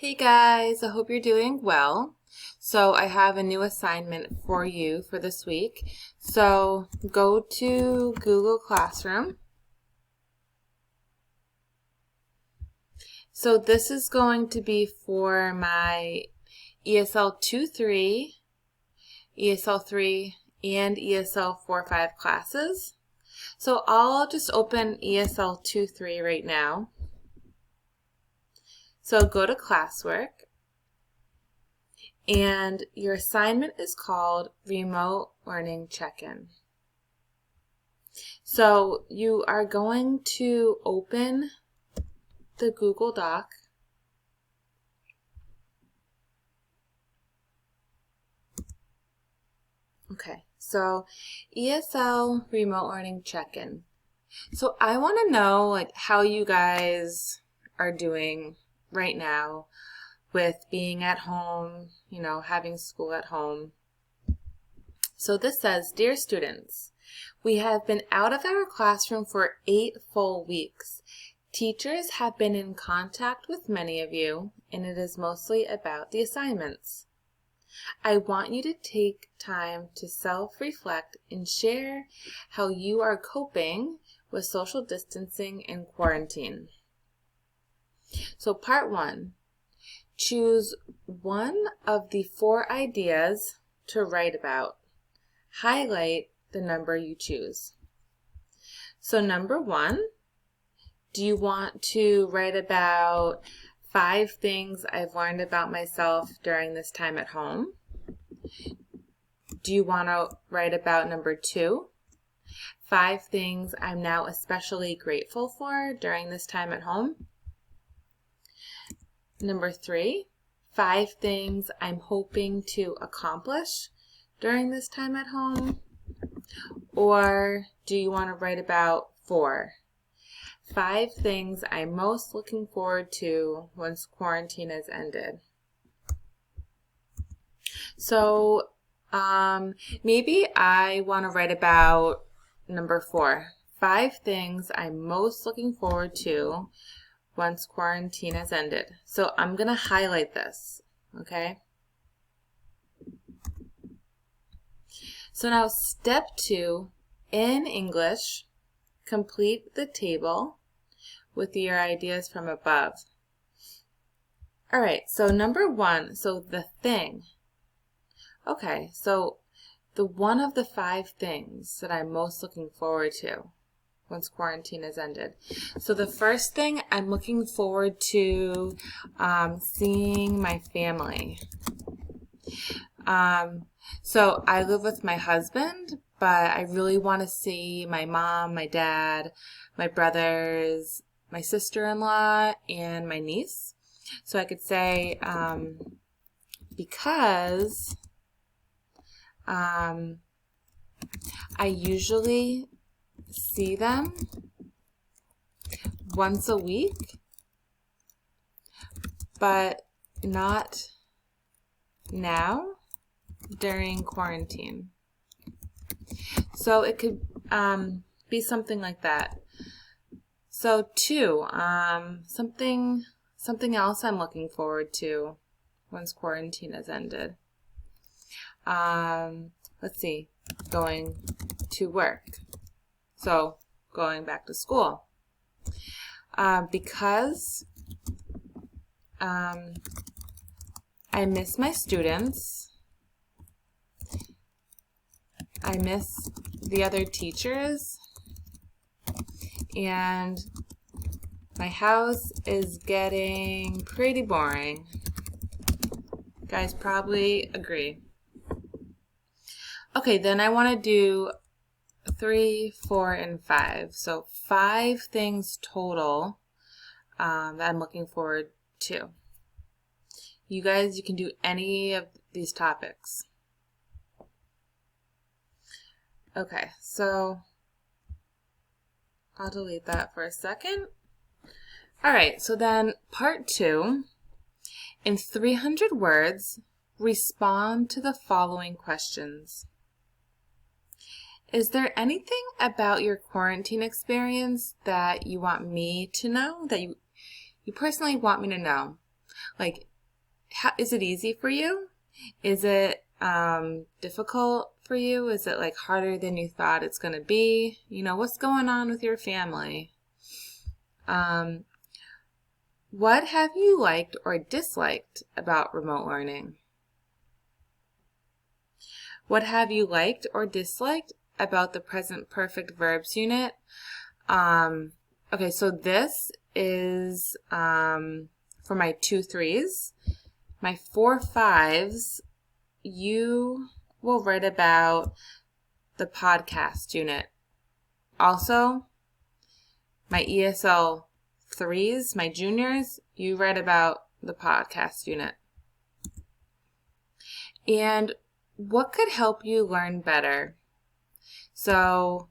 Hey guys, I hope you're doing well. So I have a new assignment for you for this week. So go to Google Classroom. So this is going to be for my ESL 2-3, ESL 3, and ESL 4-5 classes. So I'll just open ESL 2-3 right now. So go to classwork. And your assignment is called Remote Learning Check-In. So you are going to open the Google Doc. Okay, so ESL Remote Learning Check-In. So I want to know how you guys are doing right now with being at home, having school at home. So this says, Dear students, we have been out of our classroom for 8 full weeks. Teachers have been in contact with many of you, and it is mostly about the assignments. I want you to take time to self-reflect and share how you are coping with social distancing and quarantine. So part 1. Choose one of the 4 ideas to write about. Highlight the number you choose. So number 1, do you want to write about 5 things I've learned about myself during this time at home? Do you want to write about number 2, 5 things I'm now especially grateful for during this time at home? Number 3, 5 things I'm hoping to accomplish during this time at home? Or do you want to write about 4, 5 things I'm most looking forward to once quarantine has ended? So maybe I want to write about number 4, 5 things I'm most looking forward to once quarantine has ended. So I'm going to highlight this, okay? So now step 2, in English, complete the table with your ideas from above. All right, so number 1, so the thing. Okay, so the one of the 5 things that I'm most looking forward to once quarantine has ended. So the first thing, I'm looking forward to seeing my family. So I live with my husband, but I really want to see my mom, my dad, my brothers, my sister-in-law, and my niece. So I could say, because I usually see them once a week, but not now during quarantine. So it could be something like that. So 2, something else I'm looking forward to once quarantine has ended. Let's see, going to work. So going back to school. Because I miss my students. I miss the other teachers. And my house is getting pretty boring. You guys probably agree. Okay, then I want to do 3, 4, and 5. So 5 things total that I'm looking forward to. You guys, you can do any of these topics. Okay, so I'll delete that for a second. All right, so then part 2, in 300 words, respond to the following questions. Is there anything about your quarantine experience that you want me to know, that you personally want me to know? Like, is it easy for you? Is it difficult for you? Is it like harder than you thought it's going to be? You know, what's going on with your family? What have you liked or disliked about remote learning? What have you liked or disliked about the present perfect verbs unit? Okay, so this is for my 2-3s. My 4-5s, you will write about the podcast unit. Also, my ESL 3s, my juniors, you write about the podcast unit. And what could help you learn better? So,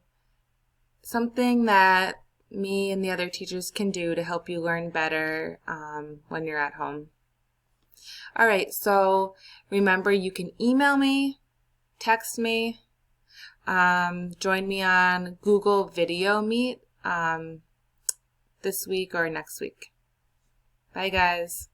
something that me and the other teachers can do to help you learn better when you're at home. All right, so remember you can email me, text me, join me on Google Video Meet this week or next week. Bye, guys.